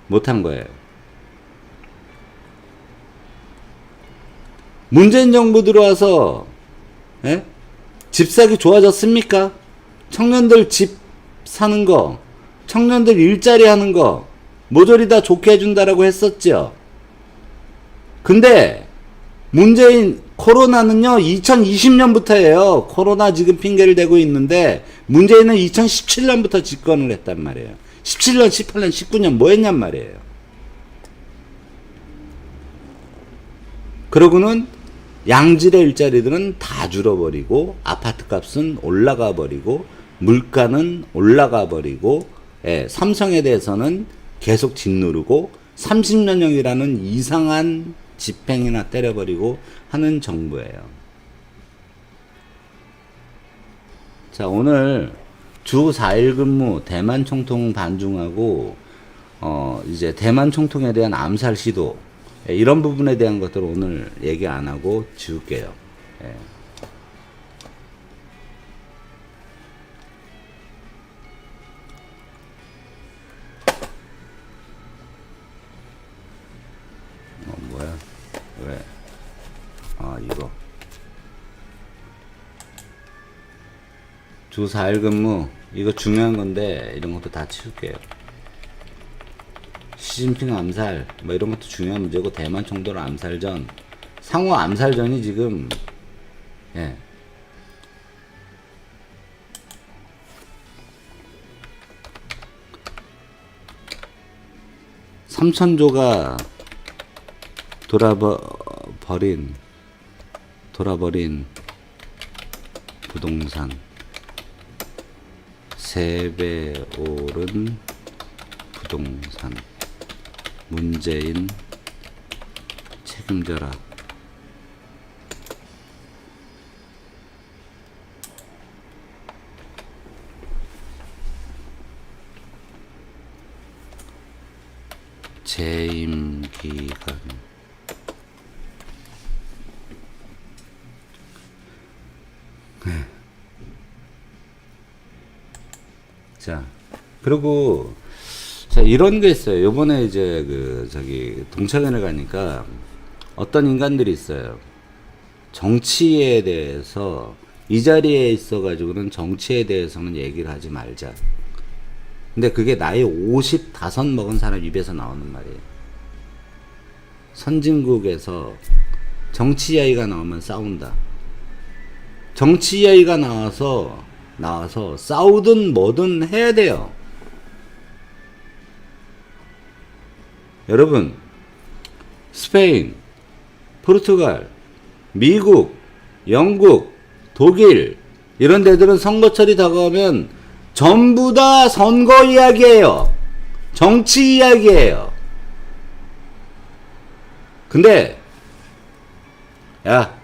못한 거예요. 문재인 정부 들어와서 집 사기 좋아졌습니까? 청년들 집 사는 거, 청년들 일자리 하는 거 모조리 다 좋게 해준다라고 했었죠. 근데 문재인 코로나는요 2020년부터예요. 코로나 지금 핑계를 대고 있는데 문재인은 2017년부터 집권을 했단 말이에요. 17년, 18년, 19년 뭐 했냔 말이에요. 그러고는 양질의 일자리들은 다 줄어버리고 아파트 값은 올라가 버리고 물가는 올라가 버리고 삼성에 대해서는 계속 짓누르고 30년형이라는 이상한 집행이나 때려버리고 하는 정부예요. 자, 오늘 주 4일 근무 대만 총통 반중하고 이제 대만 총통에 대한 암살 시도 이런 부분에 대한 것들을 오늘 얘기 안 하고 지울게요. 예. 뭐야? 왜? 이거. 주 4일 근무 이거 중요한 건데 이런 것도 다 치울게요. 시진핑 암살 뭐 이런 것도 중요한 문제고 대만 총독 암살전 상호 암살전이 지금 예. 삼천조가 돌아버린 부동산 3배 오른 부동산 문재인 책임져라. 재임 기간 자, 그리고 자, 이런 게 있어요. 요번에 이제 동창회를 가니까 어떤 인간들이 있어요. 정치에 대해서 이 자리에 있어가지고는 정치에 대해서는 얘기를 하지 말자. 근데 그게 나이 55 먹은 사람 입에서 나오는 말이에요. 선진국에서 정치 이야기가 나오면 싸운다. 정치 이야기가 나와서 싸우든 뭐든 해야 돼요. 여러분, 스페인, 포르투갈, 미국, 영국, 독일 이런 데들은 선거철이 다가오면 전부 다 선거 이야기예요. 정치 이야기예요. 근데 야,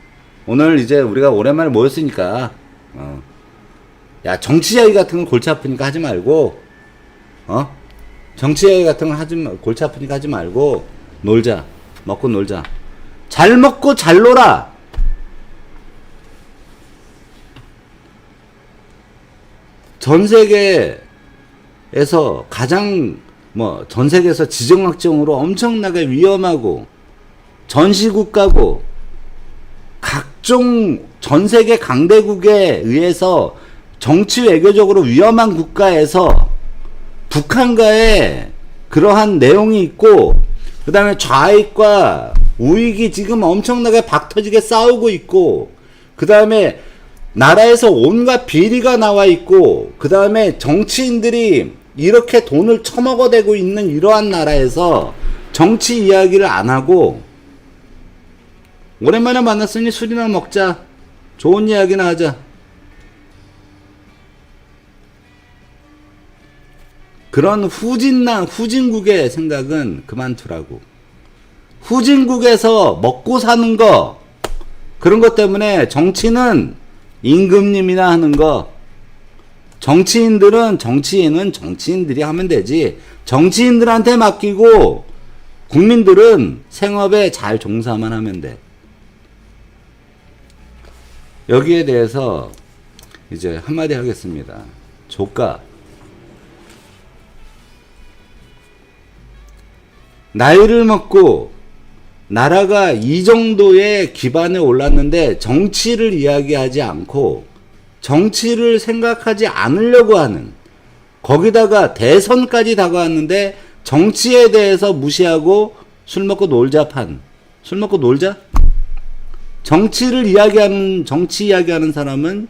오늘 이제 우리가 오랜만에 모였으니까 야, 정치 이야기 같은 건 골치 아프니까 하지 말고 정치 이야기 같은 건 골치 아프니까 하지 말고 놀자. 먹고 놀자. 잘 먹고 잘 놀아. 전 세계에서 가장 전 세계에서 지정학적으로 엄청나게 위험하고 전시국가고 각종 전 세계 강대국에 의해서 정치 외교적으로 위험한 국가에서 북한과의 그러한 내용이 있고 그 다음에 좌익과 우익이 지금 엄청나게 박터지게 싸우고 있고 그 다음에 나라에서 온갖 비리가 나와 있고 그 다음에 정치인들이 이렇게 돈을 처먹어대고 있는 이러한 나라에서 정치 이야기를 안 하고 오랜만에 만났으니 술이나 먹자. 좋은 이야기나 하자. 그런 후진국의 생각은 그만두라고. 후진국에서 먹고 사는 거, 그런 것 때문에 정치는 임금님이나 하는 거, 정치인은 정치인들이 하면 되지. 정치인들한테 맡기고 국민들은 생업에 잘 종사만 하면 돼. 여기에 대해서 이제 한마디 하겠습니다. 조카. 나이를 먹고 나라가 이 정도의 기반에 올랐는데 정치를 이야기하지 않고 정치를 생각하지 않으려고 하는, 거기다가 대선까지 다가왔는데 정치에 대해서 무시하고 술 먹고 놀자 판. 술 먹고 놀자? 정치 이야기하는 사람은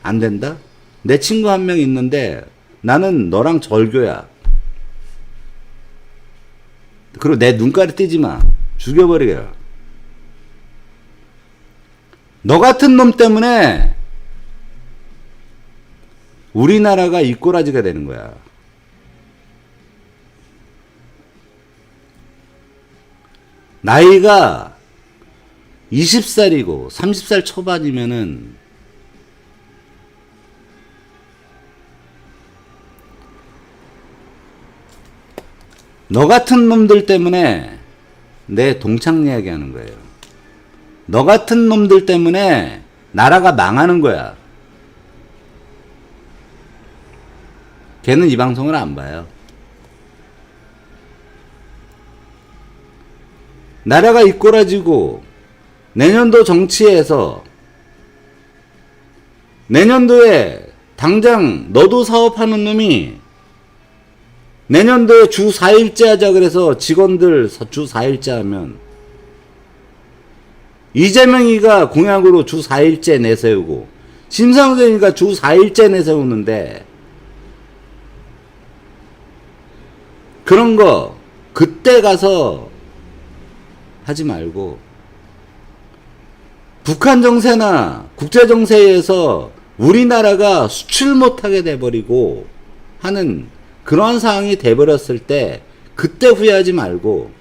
안 된다? 내 친구 한 명 있는데 나는 너랑 절교야. 그리고 내 눈가리 띄지 마. 죽여버리게. 너 같은 놈 때문에 우리나라가 이 꼬라지가 되는 거야. 나이가 20살이고 30살 초반이면은 너 같은 놈들 때문에 내 동창 이야기 하는 거예요. 너 같은 놈들 때문에 나라가 망하는 거야. 걔는 이 방송을 안 봐요. 나라가 이꼬라지고 내년도 정치에서 내년도에 당장 너도 사업하는 놈이 내년도에 주 4일째 하자 그래서 직원들 주 4일째 하면 이재명이가 공약으로 주 4일째 내세우고 심상정이가 주 4일째 내세우는데 그런 거 그때 가서 하지 말고 북한 정세나 국제 정세에서 우리나라가 수출 못하게 돼버리고 하는 그런 상황이 돼버렸을 때 그때 후회하지 말고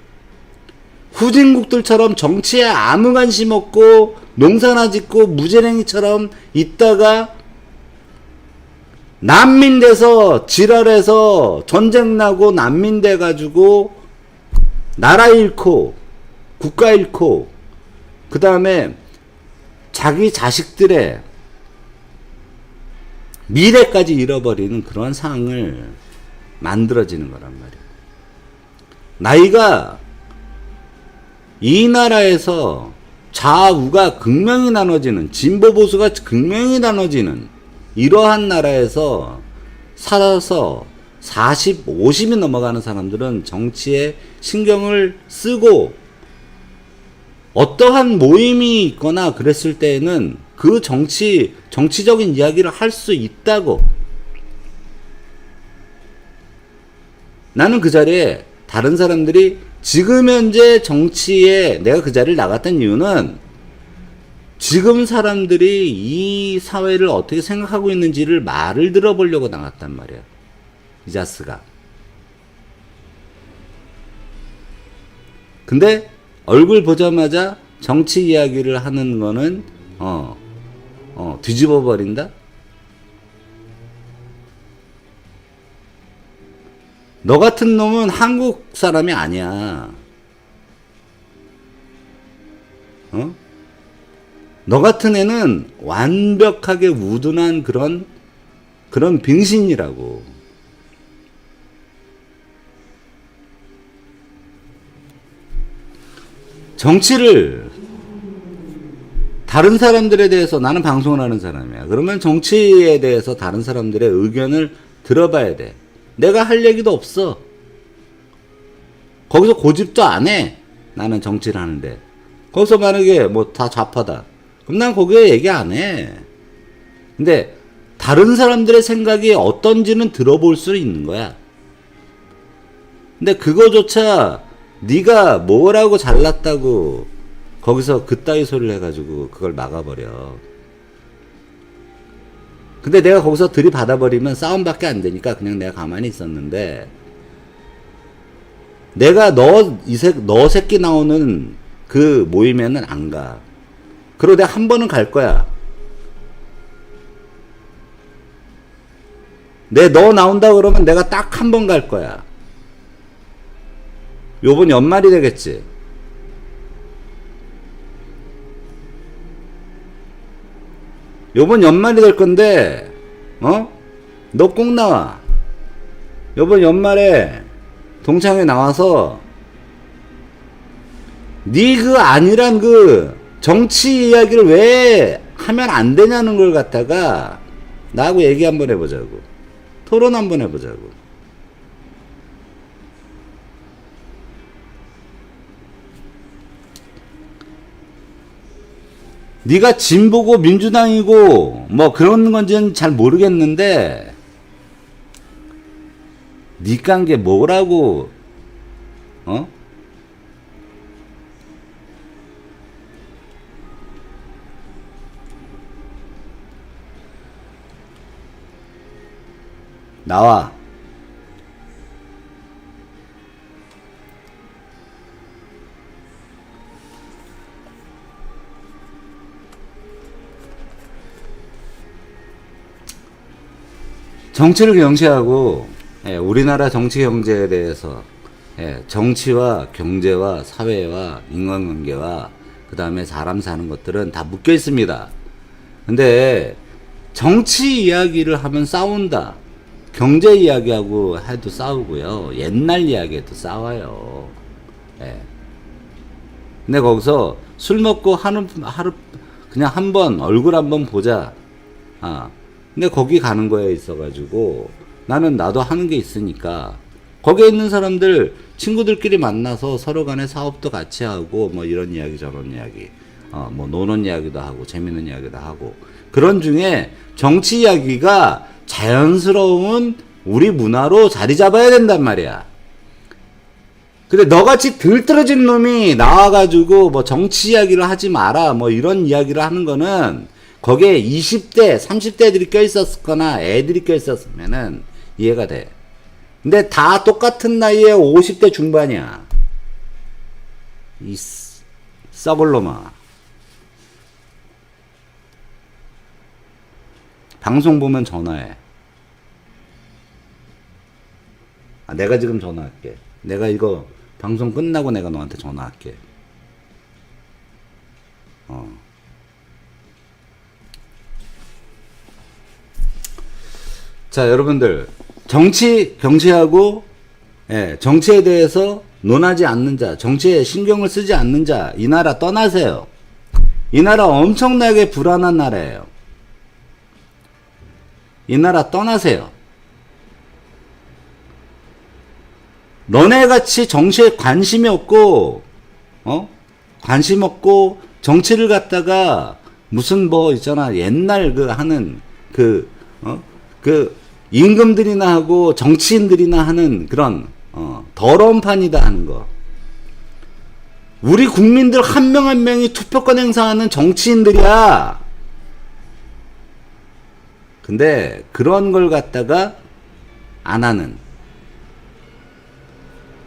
후진국들처럼 정치에 아무 관심 없고 농사나 짓고 무재랭이처럼 있다가 난민 돼서 지랄해서 전쟁 나고 난민 돼가지고 나라 잃고 국가 잃고 그 다음에 자기 자식들의 미래까지 잃어버리는 그런 상황을 만들어지는 거란 말이에요. 나이가 이 나라에서 좌우가 극명히 나눠지는 진보 보수가 극명히 나눠지는 이러한 나라에서 살아서 40, 50이 넘어가는 사람들은 정치에 신경을 쓰고 어떠한 모임이 있거나 그랬을 때에는 그 정치적인 이야기를 할 수 있다고. 나는 그 자리에 다른 사람들이 지금 현재 정치에 내가 그 자리를 나갔던 이유는 지금 사람들이 이 사회를 어떻게 생각하고 있는지를 말을 들어보려고 나갔단 말이야. 이 자스가. 근데 얼굴 보자마자 정치 이야기를 하는 거는 뒤집어 버린다? 너 같은 놈은 한국 사람이 아니야. 너 같은 애는 완벽하게 우둔한 그런 빙신이라고. 정치를 다른 사람들에 대해서 나는 방송을 하는 사람이야. 그러면 정치에 대해서 다른 사람들의 의견을 들어봐야 돼. 내가 할 얘기도 없어. 거기서 고집도 안 해. 나는 정치를 하는데. 거기서 만약에 뭐 다 좌파다. 그럼 난 거기에 얘기 안 해. 근데 다른 사람들의 생각이 어떤지는 들어볼 수 있는 거야. 근데 그거조차 네가 뭐라고 잘났다고 거기서 그따위 소리를 해가지고 그걸 막아버려. 근데 내가 거기서 들이받아버리면 싸움밖에 안 되니까 그냥 내가 가만히 있었는데 내가 너 새끼 나오는 그 모임에는 안 가. 그리고 내가 한 번은 갈 거야. 너 나온다 그러면 내가 딱 한 번 갈 거야. 요번 연말이 되겠지. 요번 연말이 될 건데, 너 꼭 나와. 요번 연말에 동창회 나와서, 네 그 아니란 그 정치 이야기를 왜 하면 안 되냐는 걸 갖다가 나하고 얘기 한번 해보자고. 토론 한번 해보자고. 네가 진보고 민주당이고 뭐 그런 건지는 잘 모르겠는데 네 깐 게 뭐라고 나와. 정치를 경시하고, 우리나라 정치 경제에 대해서, 정치와 경제와 사회와 인간관계와 그 다음에 사람 사는 것들은 다 묶여 있습니다. 근데 정치 이야기를 하면 싸운다. 경제 이야기하고 해도 싸우고요. 옛날 이야기에도 싸워요. 근데 거기서 술 먹고 하루 그냥 한번 얼굴 한번 보자. 근데 거기 가는 거에 있어가지고 나도 하는 게 있으니까 거기에 있는 사람들 친구들끼리 만나서 서로 간에 사업도 같이 하고 뭐 이런 이야기 저런 이야기 뭐 노는 이야기도 하고 재밌는 이야기도 하고 그런 중에 정치 이야기가 자연스러운 우리 문화로 자리 잡아야 된단 말이야. 근데 너같이 들떨어진 놈이 나와가지고 뭐 정치 이야기를 하지 마라 뭐 이런 이야기를 하는 거는 거기에 20대, 30대들이 껴있었거나 애들이 껴있었으면은 이해가 돼. 근데 다 똑같은 나이에 50대 중반이야. 이 썩을 놈아. 방송 보면 전화해. 내가 지금 전화할게. 내가 이거 방송 끝나고 내가 너한테 전화할게. 자, 여러분들 정치 경시하고 정치에 대해서 논하지 않는 자, 정치에 신경을 쓰지 않는 자, 이 나라 떠나세요. 이 나라 엄청나게 불안한 나라예요. 이 나라 떠나세요. 너네같이 정치에 관심이 없고 관심 없고 정치를 갖다가 무슨 뭐 있잖아 옛날 그 하는 그 임금들이나 하고 정치인들이나 하는 그런 더러운 판이다 하는 거. 우리 국민들 한 명 한 명이 투표권 행사하는 정치인들이야. 근데 그런 걸 갖다가 안 하는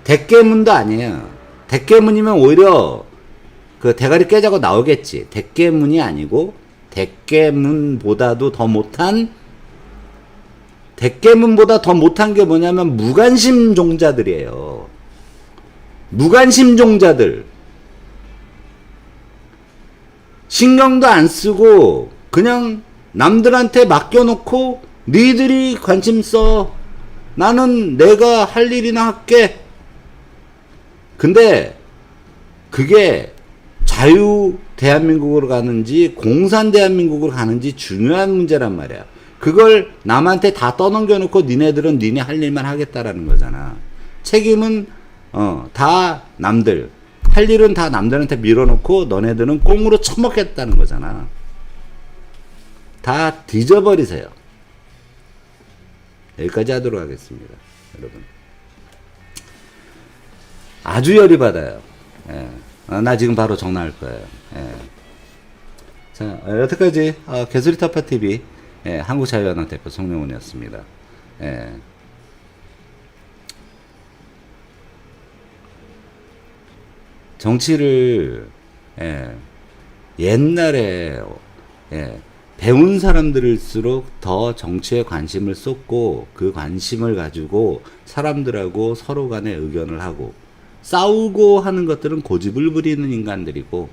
대깨문도 아니에요. 대깨문이면 오히려 그 대가리 깨자고 나오겠지. 대깨문이 아니고 대깨문보다도 더 못한 대깨문보다 더 못한 게 뭐냐면 무관심종자들이에요. 무관심종자들. 신경도 안 쓰고 그냥 남들한테 맡겨놓고 니들이 관심 써. 나는 내가 할 일이나 할게. 근데 그게 자유 대한민국으로 가는지 공산 대한민국으로 가는지 중요한 문제란 말이야. 그걸 남한테 다 떠넘겨놓고 니네들은 니네 할 일만 하겠다라는 거잖아. 책임은 다 남들, 할 일은 다 남들한테 밀어놓고 너네들은 꽁으로 처먹겠다는 거잖아. 다 뒤져버리세요. 여기까지 하도록 하겠습니다. 여러분 아주 열이 받아요. 나 지금 바로 전화할 거예요. 자, 여태까지 개수리타파TV 한국자유연합 대표 송명훈이었습니다. 정치를 옛날에 배운 사람들일수록 더 정치에 관심을 쏟고 그 관심을 가지고 사람들하고 서로 간에 의견을 하고 싸우고 하는 것들은 고집을 부리는 인간들이고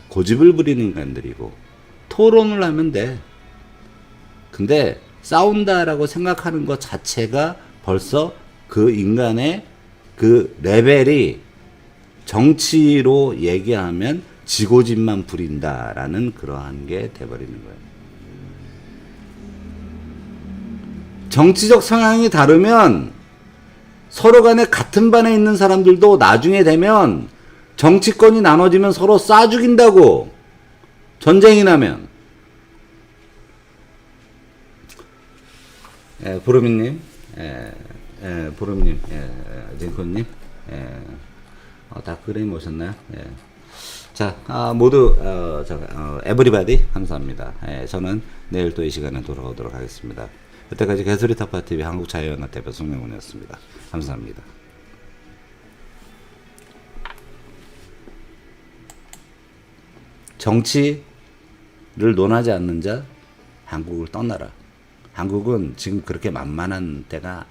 고집을 부리는 인간들이고 토론을 하면 돼. 근데 싸운다라고 생각하는 것 자체가 벌써 그 인간의 그 레벨이 정치로 얘기하면 지고집만 부린다라는 그러한 게 돼버리는 거예요. 정치적 성향이 다르면 서로 간에 같은 반에 있는 사람들도 나중에 되면 정치권이 나눠지면 서로 쏴 죽인다고. 전쟁이 나면. 보름이님, 보름님, 징코님, 다크레임 오셨나요? 자, 모두, 에브리바디, 감사합니다. 저는 내일 또 이 시간에 돌아오도록 하겠습니다. 여태까지 개소리타파TV 한국자유연합 대표 송영훈이었습니다. 감사합니다. 정치를 논하지 않는 자, 한국을 떠나라. 한국은 지금 그렇게 만만한 때가